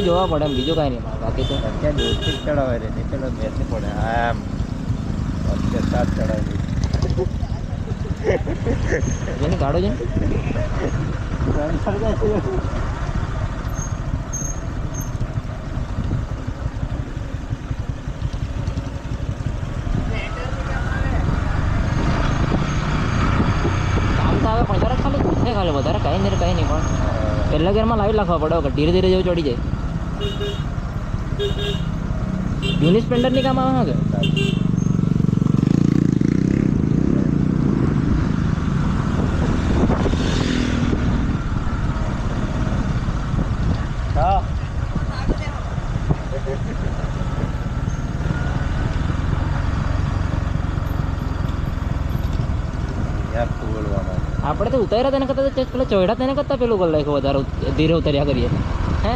જોવા પડે એમ, બીજું કાંઈ નહીં બાકી તો. અત્યારે દોસ્તી જ ચડાવે રે નહીં પેલો મેર નહીં પડે આમ અત્યારે સાત ચડાવે જેની ગાડો છે પણ જરાક ખાલી પૂછે ખાલી વધારે કાંઈ નહીં કાંઈ નહીં. પણ પહેલા ગેરમાં લાવી નાખવા પડે વગર ધીરે ધીરે જેવું ચડી જાય. જૂની સ્પ્લેન્ડરની કામ આવે કે હા યાર તું બોલવાના આપણે તો ઉતાર્યા તેને કરતા પેલા ચોયડા તેને કરતા પેલું કરી નાખ્યું વધારે ધીરે ઉતાર્યા કરીએ હે.